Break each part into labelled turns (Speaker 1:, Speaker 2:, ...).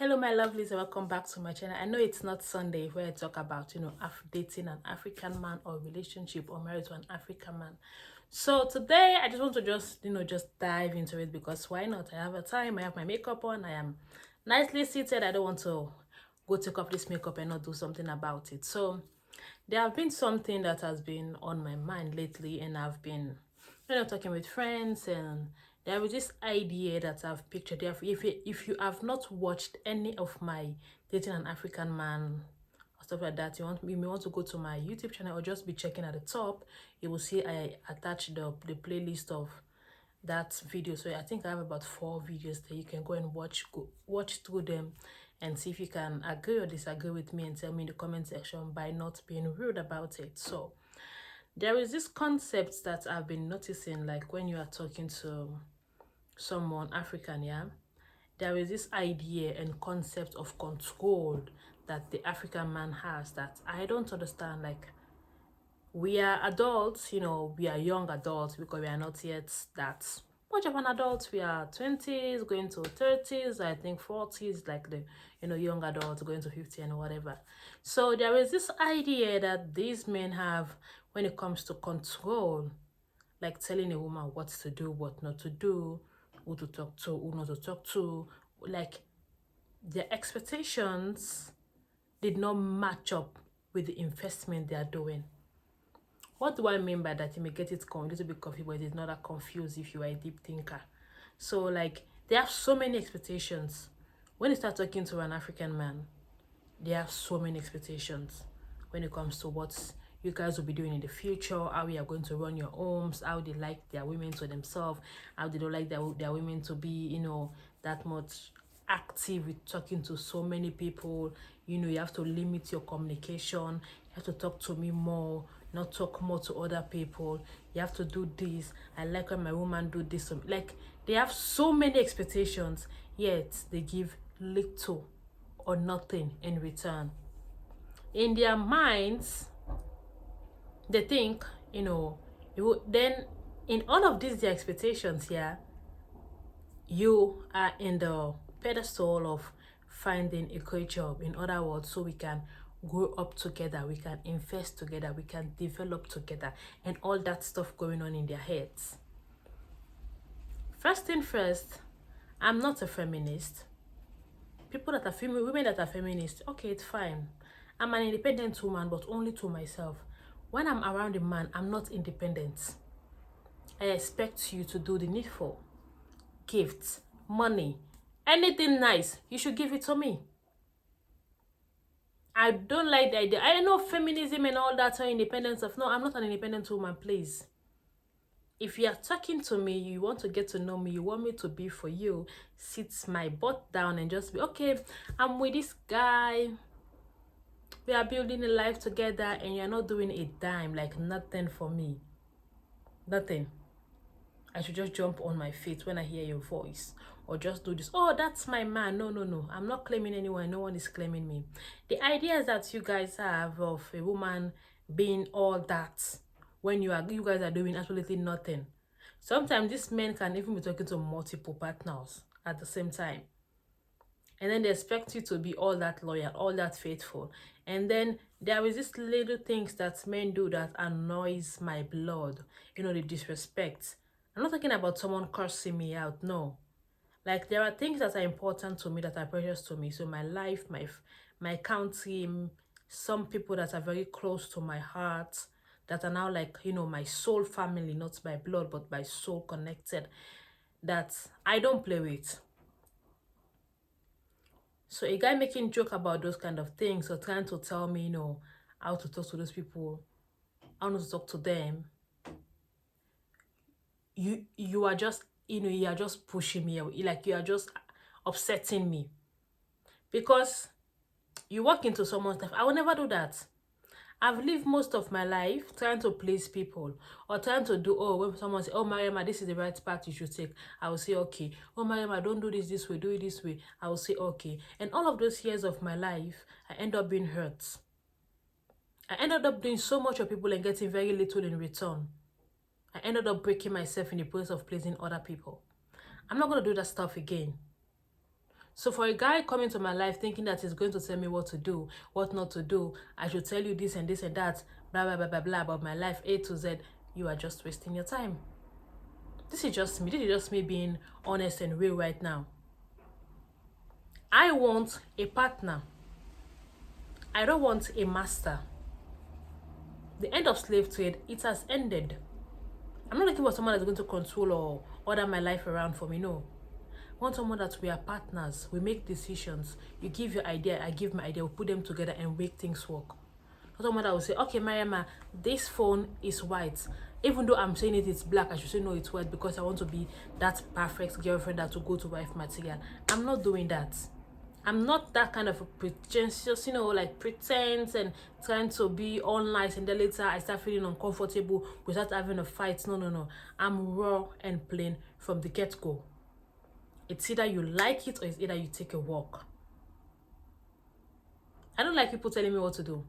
Speaker 1: Hello my lovelies, and welcome back to my channel. I know it's not Sunday where I talk about dating an African man or relationship or married to an African man. So today I just want to just dive into it, because why not? I have a time, I have my makeup on, I am nicely seated. I don't want to go take off this makeup and not do something about it. So there have been something that has been on my mind lately, and I've been talking with friends, and there is this idea that I've pictured. If you have not watched any of my dating an African man or stuff like that, you may want to go to my YouTube channel or just be checking at the top. You will see I attached the playlist of that video. So I think I have about 4 videos that you can go and watch through them and see if you can agree or disagree with me, and tell me in the comment section by not being rude about it. So there is this concept that I've been noticing, like when you are talking to someone African, yeah, there is this idea and concept of control that the African man has that I don't understand. Like, we are adults, we are young adults, because we are not yet that much of an adult. We are 20s going to 30s, I think 40s, like the young adults going to 50 and whatever. So there is this idea that these men have when it comes to control, like telling a woman what to do, what not to do, who to talk to, who not to talk to. Like, their expectations did not match up with the investment they are doing. What do I mean by that? You may get it a little bit confused, but it's not that confused if you are a deep thinker. So, like, they have so many expectations. When you start talking to an African man, they have so many expectations when it comes to what you guys will be doing in the future, how you are going to run your homes, how they like their women to themselves, how they don't like their women to be, that much active with talking to so many people. You have to limit your communication. You have to talk to me more, not talk more to other people. You have to do this. I like when my woman do this. Like, they have so many expectations, yet they give little or nothing in return. In their minds, they think, then in all of these their expectations here, you are in the pedestal of finding a great job. In other words, so we can grow up together, we can invest together, we can develop together, and all that stuff going on in their heads. First thing first, I'm not a feminist. Women that are feminists, okay, it's fine. I'm an independent woman, but only to myself. When I'm around a man, I'm not independent. I expect you to do the needful. Gifts, money, anything nice, you should give it to me. I don't like the idea. I know feminism and all that, or independence of. No, I'm not an independent woman, please. If you are talking to me, you want to get to know me, you want me to be for you, sit my butt down and just be, okay, I'm with this guy, we are building a life together, and you're not doing a dime, like nothing for me. Nothing. I should just jump on my feet when I hear your voice, or just do this. Oh, that's my man. No. I'm not claiming anyone. No one is claiming me. The ideas that you guys have of a woman being all that when you guys are doing absolutely nothing. Sometimes these men can even be talking to multiple partners at the same time. And then they expect you to be all that loyal, all that faithful. And then there is this little things that men do that annoys my blood. The disrespect. I'm not talking about someone cursing me out, no. Like, there are things that are important to me, that are precious to me. So my life, my country, some people that are very close to my heart, that are now like, my soul family, not by blood, but by soul connected, that I don't play with. So a guy making joke about those kind of things, or trying to tell me, how to talk to those people, how not to talk to them, you are just, you are just pushing me away. Like, you are just upsetting me. Because you walk into someone's life. I will never do that. I've lived most of my life trying to please people, or trying to do, when someone says, oh, Mariama, this is the right path you should take, I will say, okay. Oh, Mariama, don't do this way, do it this way. I will say, okay. And all of those years of my life, I end up being hurt. I ended up doing so much of people and getting very little in return. I ended up breaking myself in the process of pleasing other people. I'm not going to do that stuff again. So for a guy coming to my life thinking that he's going to tell me what to do, what not to do, I should tell you this and this and that, blah, blah, blah, blah, blah, about my life, A to Z, you are just wasting your time. This is just me. This is just me being honest and real right now. I want a partner. I don't want a master. The end of slave trade, it has ended. I'm not looking for someone that's going to control or order my life around for me, no. I want someone that we are partners, we make decisions. You give your idea, I give my idea, we put them together and make things work. Not someone that will say, okay, Mariama, this phone is white. Even though I'm saying it's black, I should say no, it's white because I want to be that perfect girlfriend that will go to wife material. I'm not doing that. I'm not that kind of a pretentious, like pretense and trying to be all nice, and then later I start feeling uncomfortable without having a fight. No. I'm raw and plain from the get-go. It's either you like it or it's either you take a walk. I don't like people telling me what to do.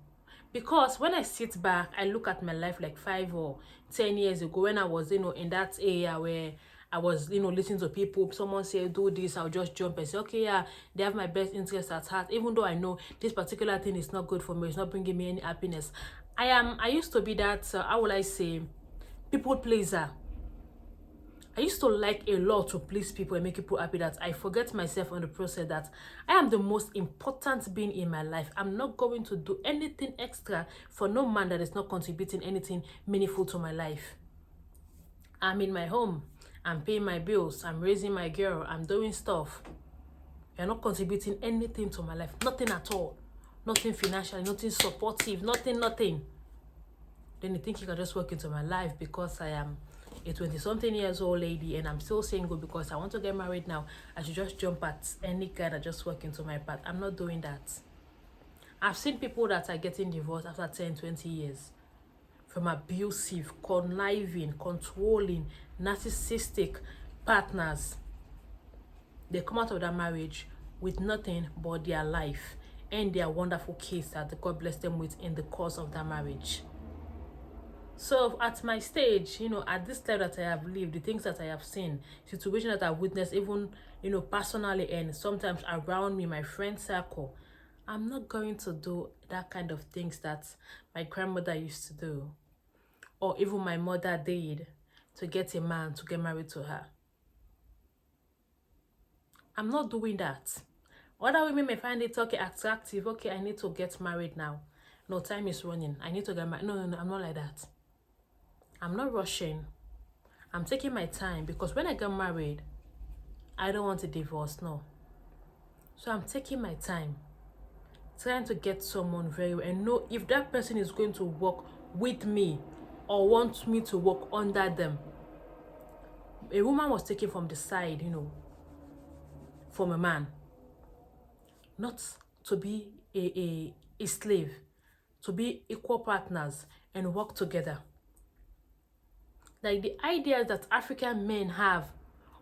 Speaker 1: Because when I sit back, I look at my life like 5 or 10 years ago when I was, in that area where I was, listening to people. Someone say, do this, I'll just jump and say, okay, yeah, they have my best interest at heart. Even though I know this particular thing is not good for me, it's not bringing me any happiness. I used to be that, how will I say, people pleaser. I used to like a lot to please people and make people happy that I forget myself on the process that I am the most important being in my life. I'm not going to do anything extra for no man that is not contributing anything meaningful to my life. I'm in my home. I'm paying my bills. I'm raising my girl. I'm doing stuff. You're not contributing anything to my life. Nothing at all. Nothing financially. Nothing supportive. Nothing. Then you think you can just walk into my life because I am a 20-something years old lady and I'm still single because I want to get married now. I should just jump at any guy that just walk into my path. I'm not doing that. I've seen people that are getting divorced after 10, 20 years from abusive, conniving, controlling, narcissistic partners. They come out of that marriage with nothing but their life and their wonderful kids that God bless them with in the course of that marriage. So at my stage, at this time that I have lived, the things that I have seen, situations that I've witnessed, even, personally and sometimes around me, my friend circle, I'm not going to do that kind of things that my grandmother used to do, or even my mother did to get a man to get married to her. I'm not doing that. Other women may find it, okay, attractive, okay, I need to get married now. No, time is running. I need to get married. No, I'm not like that. I'm not rushing. I'm taking my time because when I get married, I don't want a divorce, no. So I'm taking my time, trying to get someone very well and know if that person is going to work with me or wants me to work under them. A woman was taken from the side, from a man. Not to be a slave, to be equal partners and work together. Like the ideas that African men have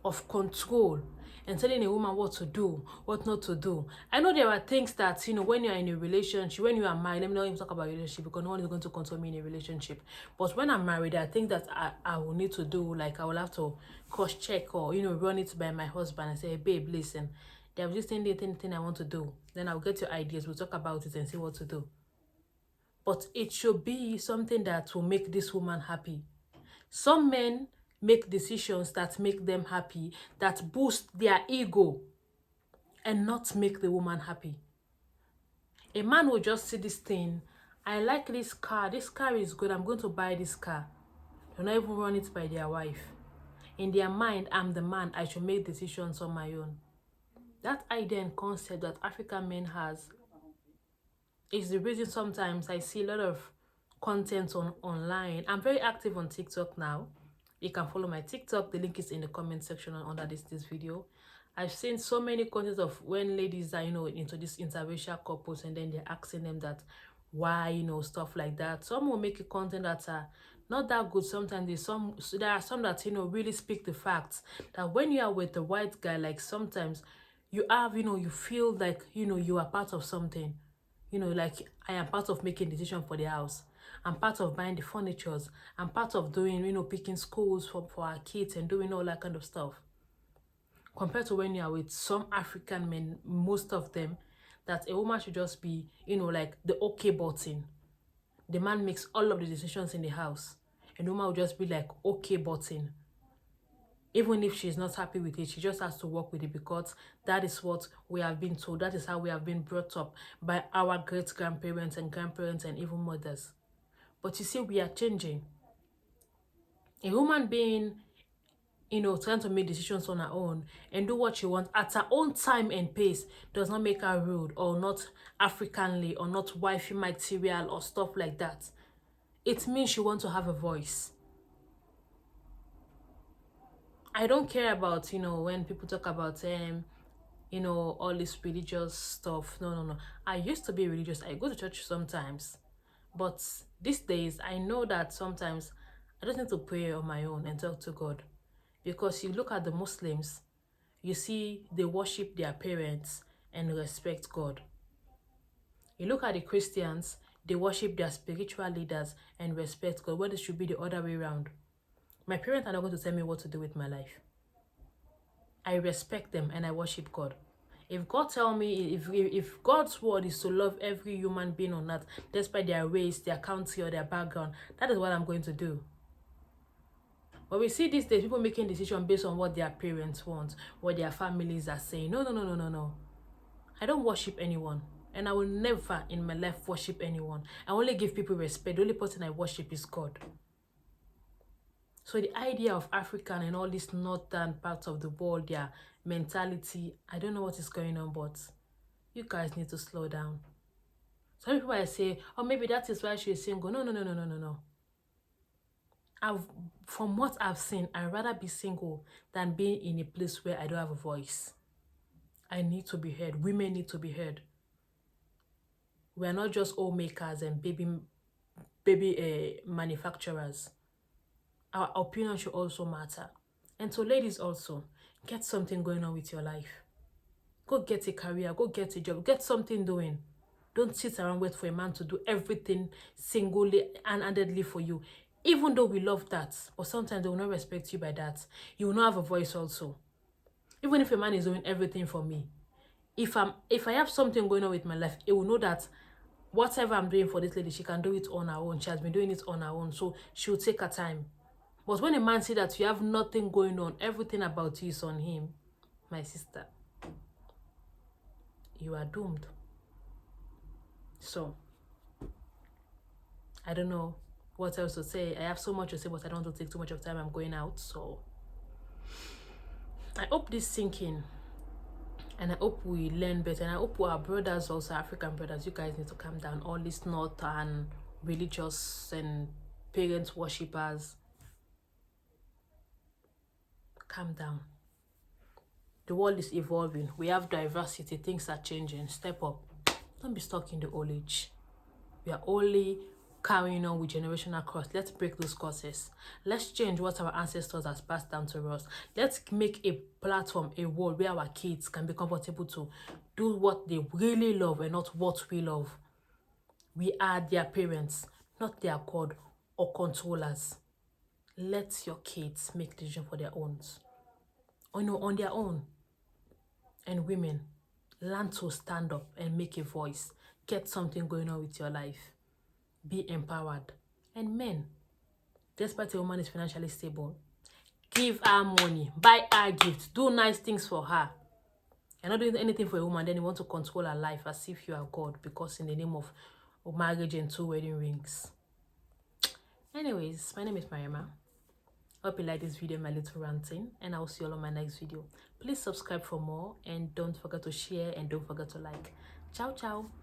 Speaker 1: of control and telling a woman what to do, what not to do. I know there are things that, when you're in a relationship, when you are married, let me not even talk about relationship because no one is going to control me in a relationship. But when I'm married, I think that I will need to do, like I will have to cross-check or, run it by my husband and say, hey, babe, listen, there's this thing I want to do. Then I'll get your ideas, we'll talk about it and see what to do. But it should be something that will make this woman happy. Some men make decisions that make them happy, that boost their ego and not make the woman happy. A man will just see this thing, I like this car is good, I'm going to buy this car. They'll not even run it by their wife. In their mind, I'm the man, I should make decisions on my own. That idea and concept that African men has is the reason sometimes I see a lot of content online. I'm very active on TikTok now. You can follow my TikTok. The link is in the comment section under this video. I've seen so many contents of when ladies are, into this interracial couples and then they're asking them that why, stuff like that. Some will make a content that are not that good. Sometimes there are some that, really speak the facts that when you are with the white guy, like sometimes you have, you feel like, you are part of something. Like I am part of making decisions for the house. I'm part of buying the furnitures. I'm part of doing, picking schools for our kids and doing all that kind of stuff. compared to when you are with some African men, most of them, that a woman should just be, like the okay button. The man makes all of the decisions in the house, and the woman will just be like okay button. Even if she's not happy with it, she just has to work with it because that is what we have been told. That is how we have been brought up by our great-grandparents and grandparents and even mothers. But you see, we are changing. A woman being, trying to make decisions on her own and do what she wants at her own time and pace does not make her rude or not Africanly or not wifey material or stuff like that. It means she wants to have a voice. I don't care about, when people talk about, all this religious stuff. No. I used to be religious. I go to church sometimes. But these days, I know that sometimes I just need to pray on my own and talk to God. Because you look at the Muslims, you see they worship their parents and respect God. You look at the Christians, they worship their spiritual leaders and respect God, when it should be the other way around. My parents are not going to tell me what to do with my life. I respect them and I worship God. If God tell me, if God's word is to love every human being on earth, despite their race, their country, or their background, that is what I'm going to do. But we see these days people making decisions based on what their parents want, what their families are saying. No. I don't worship anyone. And I will never in my life worship anyone. I only give people respect. The only person I worship is God. So the idea of African and all these northern parts of the world, their mentality, I don't know what is going on, but you guys need to slow down. Some people I say, oh, maybe that is why she's single. No. From what I've seen, I'd rather be single than being in a place where I don't have a voice. I need to be heard. Women need to be heard. We are not just homemakers and baby manufacturers. Our opinion should also matter. And so ladies also, get something going on with your life. Go get a career, go get a job, get something doing. Don't sit around wait for a man to do everything singly and handedly for you. Even though we love that, but sometimes they will not respect you by that. You will not have a voice also. Even if a man is doing everything for me, if I have something going on with my life, it will know that whatever I'm doing for this lady, she can do it on her own. She has been doing it on her own, so she will take her time. But when a man sees that you have nothing going on, everything about you is on him, my sister, you are doomed. So, I don't know what else to say. I have so much to say, but I don't want to take too much of time. I'm going out, so I hope this sink in. And I hope we learn better. And I hope our brothers, also African brothers, you guys need to calm down. All these northern religious and parent worshippers, calm down. The world is evolving. We have diversity. Things are changing. Step up. Don't be stuck in the old age. We are only carrying on with generational curse. Let's break those curses. Let's change what our ancestors has passed down to us. Let's make a platform, a world where our kids can be comfortable to do what they really love and not what we love. We are their parents, not their God or controllers. Let your kids make decisions for their own. On their own. And women, learn to stand up and make a voice. Get something going on with your life. Be empowered. And men, despite a woman is financially stable, give her money, buy her gifts, do nice things for her. You're not doing anything for a woman, then you want to control her life as if you are God, because in the name of marriage and 2 wedding rings. Anyways, my name is Mariama. Hope you like this video, my little ranting, and I'll see you all on my next video. Please subscribe for more, and don't forget to share, and don't forget to like. Ciao, ciao.